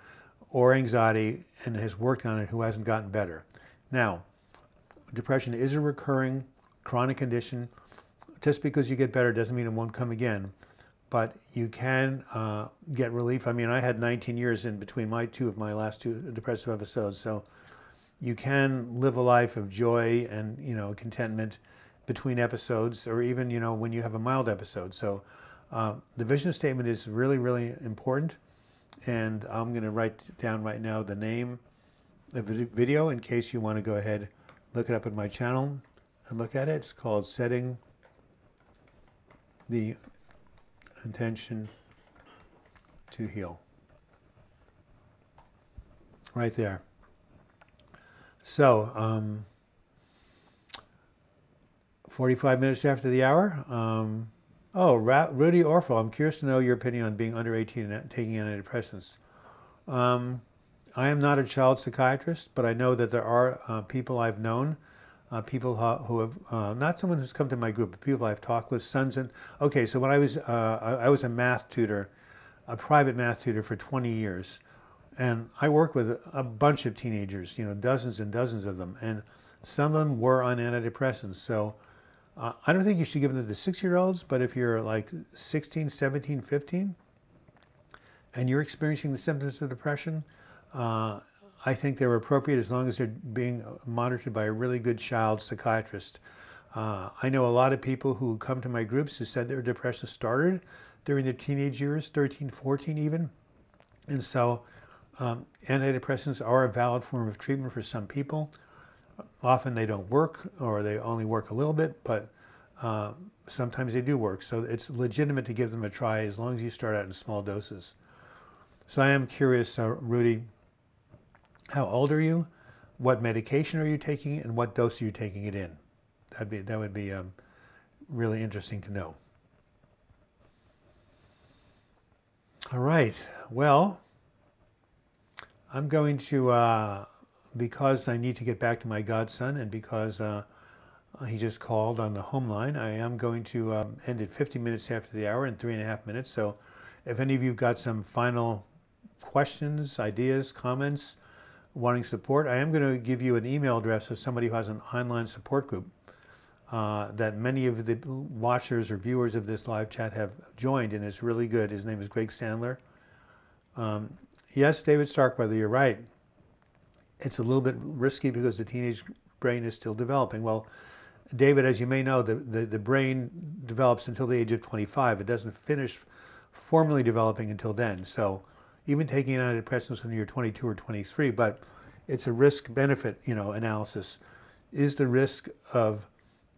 or anxiety and has worked on it who hasn't gotten better. Now, depression is a recurring chronic condition. Just because you get better doesn't mean it won't come again, but you can get relief. I mean, I had 19 years in between my last two depressive episodes, so you can live a life of joy and contentment between episodes, or even when you have a mild episode. So the vision statement is really, really important, and I'm going to write down right now the name of the video in case you want to go ahead, look it up at my channel and look at it. It's called Setting the Intention to Heal. Right there. So, 45 minutes after the hour. Oh, Rudy Orfel, I'm curious to know your opinion on being under 18 and taking antidepressants. I am not a child psychiatrist, but I know that there are people I've known, people who have, not someone who's come to my group, but people I've talked with, sons and, okay, so when I was a math tutor, a private math tutor for 20 years, and I worked with a bunch of teenagers, you know, dozens and dozens of them, and some of them were on antidepressants, so I don't think you should give them to the 6-year-olds, but if you're like 16, 17, 15, and you're experiencing the symptoms of depression, I think they're appropriate as long as they're being monitored by a really good child psychiatrist. I know a lot of people who come to my groups who said their depression started during their teenage years, 13, 14 even. And so antidepressants are a valid form of treatment for some people. Often they don't work, or they only work a little bit, but sometimes they do work. So it's legitimate to give them a try as long as you start out in small doses. So I am curious, Rudy, how old are you? What medication are you taking, and what dose are you taking it in? That would be really interesting to know. All right. Well, I'm going to, because I need to get back to my godson, and because he just called on the home line, I am going to end it 50 minutes after the hour in 3.5 minutes. So if any of you have got some final questions, ideas, comments, wanting support, I am going to give you an email address of somebody who has an online support group that many of the watchers or viewers of this live chat have joined, and it's really good. His name is Greg Sandler. Yes, David Starkweather, you're right. It's a little bit risky because the teenage brain is still developing. Well, David, as you may know, the brain develops until the age of 25. It doesn't finish formally developing until then. So even taking antidepressants when you're 22 or 23, but it's a risk-benefit, analysis. Is the risk of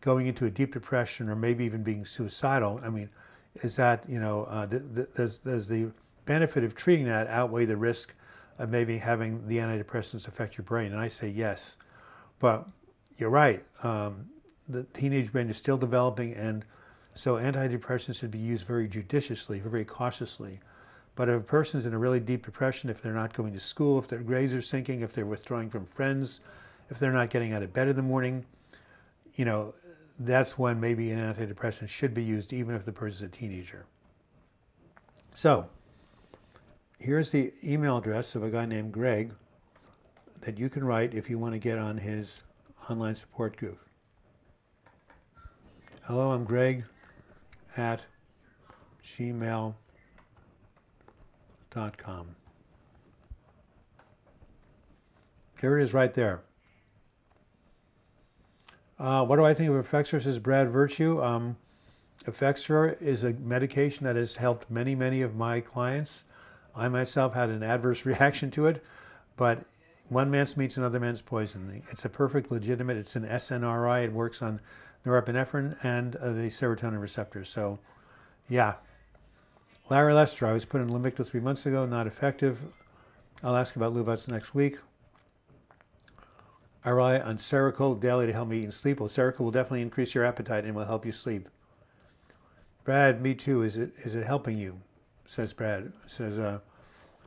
going into a deep depression or maybe even being suicidal, I mean, is that, does the benefit of treating that outweigh the risk of maybe having the antidepressants affect your brain? And I say yes. But you're right. The teenage brain is still developing, and so antidepressants should be used very judiciously, very cautiously. But if a person's in a really deep depression, if they're not going to school, if their grades are sinking, if they're withdrawing from friends, if they're not getting out of bed in the morning, that's when maybe an antidepressant should be used, even if the person's a teenager. So here's the email address of a guy named Greg that you can write if you want to get on his online support group. Hello, I'm Greg at gmail.com. There it is right there. What do I think of Effexor, says Brad Virtue? Effexor is a medication that has helped many, many of my clients. I myself had an adverse reaction to it, but one man's meat's another man's poison. It's a perfect legitimate, it's an SNRI, it works on norepinephrine and the serotonin receptors. So, yeah. Larry Lester, I was put in Lamictal 3 months ago, not effective. I'll ask about Luvats next week. I rely on Seroquel daily to help me eat and sleep. Well, Seroquel will definitely increase your appetite and will help you sleep. Brad, me too. Is it helping you? Says Brad. Says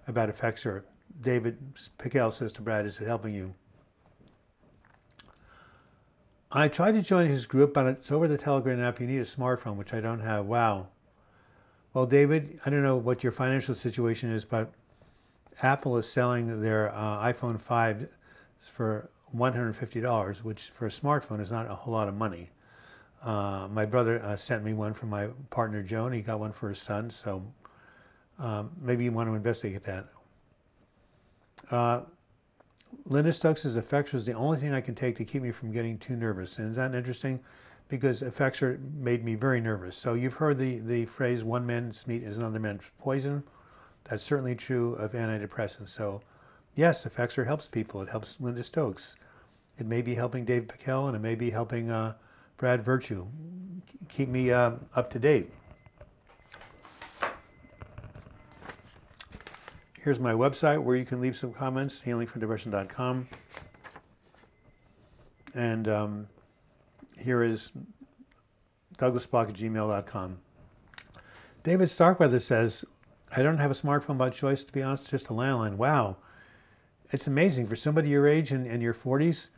about Effexor. David Pickell says to Brad, is it helping you? I tried to join his group, but it's over the Telegram app. You need a smartphone, which I don't have. Wow. Well, David, I don't know what your financial situation is, but Apple is selling their iPhone 5 for $150, which for a smartphone is not a whole lot of money. My brother sent me one from my partner, Joan. He got one for his son, so maybe you want to investigate that. Linda Stokes says Effexor is the only thing I can take to keep me from getting too nervous. And is that interesting? Because Effexor made me very nervous. So you've heard the phrase, one man's meat is another man's poison. That's certainly true of antidepressants. So yes, Effexor helps people. It helps Linda Stokes. It may be helping Dave Pickell, and it may be helping Brad Virtue. Keep me up to date. Here's my website where you can leave some comments, healingfromdepression.com. And here is douglasblock@gmail.com. David Starkweather says, I don't have a smartphone by choice, to be honest, just a landline. Wow. It's amazing. For somebody your age and your 40s,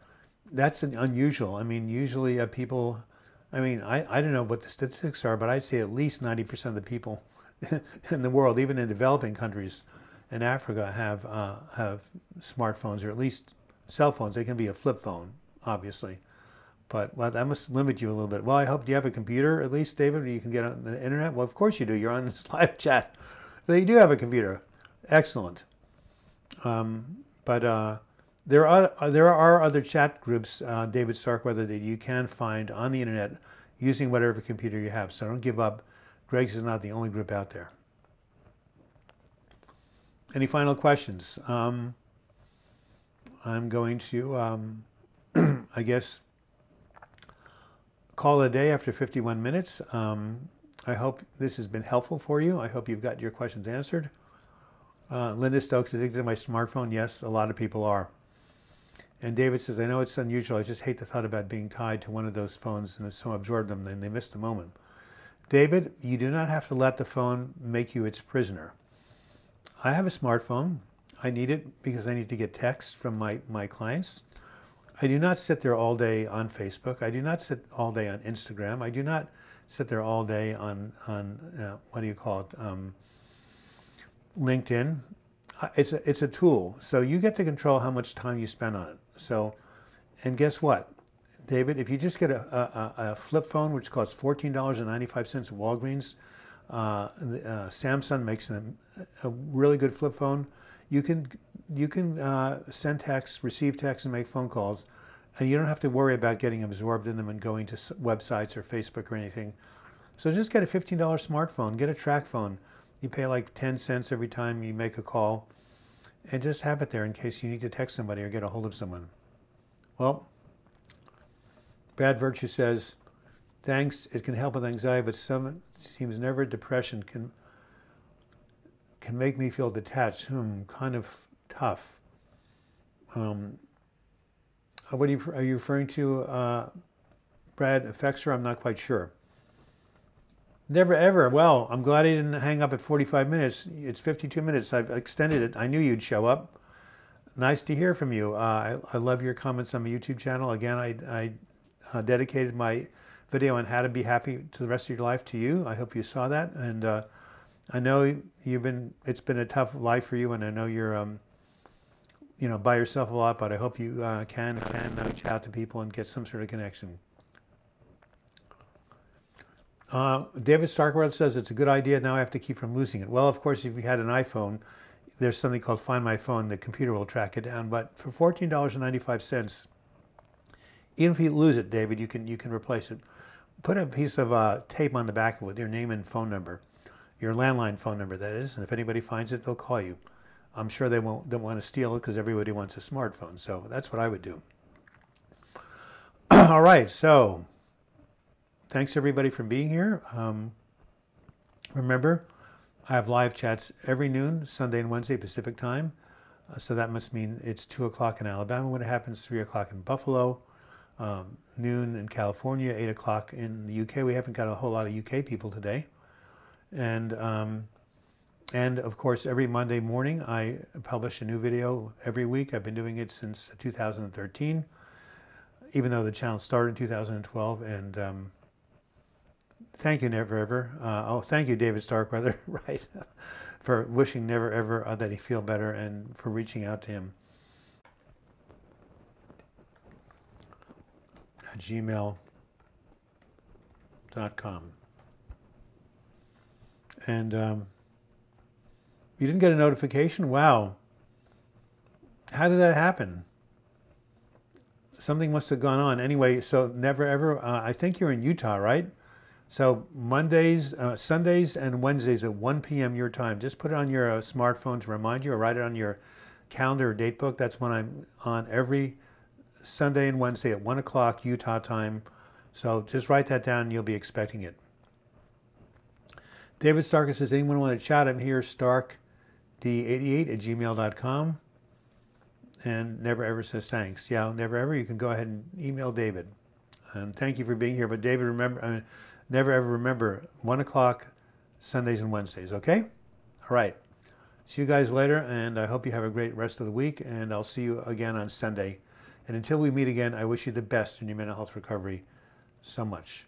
that's unusual. I mean, usually people, I mean, I don't know what the statistics are, but I'd say at least 90% of the people in the world, even in developing countries in Africa, have smartphones, or at least cell phones. They can be a flip phone, obviously. But well, that must limit you a little bit. Well, I hope, do you have a computer at least, David, where you can get on the internet? Well, of course you do. You're on this live chat. So you do have a computer. Excellent. But there are other chat groups, David Starkweather, that you can find on the internet using whatever computer you have. So don't give up. Greg's is not the only group out there. Any final questions? I'm going to, I guess, call it a day after 51 minutes. I hope this has been helpful for you. I hope you've got your questions answered. Linda Stokes, addicted to my smartphone? Yes, a lot of people are. And David says, I know it's unusual. I just hate the thought about being tied to one of those phones and so absorb them and they miss the moment. David, you do not have to let the phone make you its prisoner. I have a smartphone. I need it because I need to get texts from my clients. I do not sit there all day on Facebook. I do not sit all day on Instagram. I do not sit there all day on what do you call it, LinkedIn. It's a tool. So you get to control how much time you spend on it. So, and guess what, David? If you just get a flip phone, which costs $14.95 at Walgreens, Samsung makes a really good flip phone. You can send texts, receive texts, and make phone calls, and you don't have to worry about getting absorbed in them and going to websites or Facebook or anything. So just get a $15 smartphone, get a track phone. You pay like 10 cents every time you make a call, and just have it there in case you need to text somebody or get a hold of someone. Well, Brad Virtue says, thanks, it can help with anxiety, but some seems never depression can make me feel detached. Kind of tough. What are you referring to, Brad? Affects her? I'm not quite sure. Never ever. Well, I'm glad I didn't hang up at 45 minutes. It's 52 minutes. I've extended it. I knew you'd show up. Nice to hear from you. I love your comments on my YouTube channel. Again, I dedicated my video on how to be happy to the rest of your life to you. I hope you saw that. And I know it's been a tough life for you, and I know you're, by yourself a lot, but I hope you can reach out to people and get some sort of connection. David Starkweather says it's a good idea. Now I have to keep from losing it. Well, of course, if you had an iPhone, there's something called Find My Phone. The computer will track it down. But for $14.95, even if you lose it, David, you can replace it. Put a piece of tape on the back with your name and phone number, your landline phone number, that is. And if anybody finds it, they'll call you. I'm sure they don't want to steal it because everybody wants a smartphone. So that's what I would do. All right, so thanks everybody for being here. Remember, I have live chats every noon, Sunday and Wednesday Pacific time. So that must mean it's 2 o'clock in Alabama when it happens, 3 o'clock in Buffalo, noon in California, 8 o'clock in the UK. We haven't got a whole lot of UK people today. And of course, every Monday morning, I publish a new video every week. I've been doing it since 2013, even though the channel started in 2012. And thank you, Never Ever. Thank you, David Starkweather, right, for wishing Never Ever that he feel better and for reaching out to him. At gmail.com. And you didn't get a notification? Wow. How did that happen? Something must have gone on. Anyway, so Never Ever, I think you're in Utah, right? So Mondays, Sundays, and Wednesdays at 1 p.m. your time. Just put it on your smartphone to remind you, or write it on your calendar or date book. That's when I'm on every Sunday and Wednesday at 1 o'clock Utah time. So just write that down and you'll be expecting it. David Stark says, anyone want to chat? I'm here, starkd88@gmail.com. And Never Ever says, thanks. Yeah, Never Ever, you can go ahead and email David. And thank you for being here. But David, remember, Never ever remember 1 o'clock Sundays and Wednesdays, okay? All right. See you guys later, and I hope you have a great rest of the week, and I'll see you again on Sunday. And until we meet again, I wish you the best in your mental health recovery so much.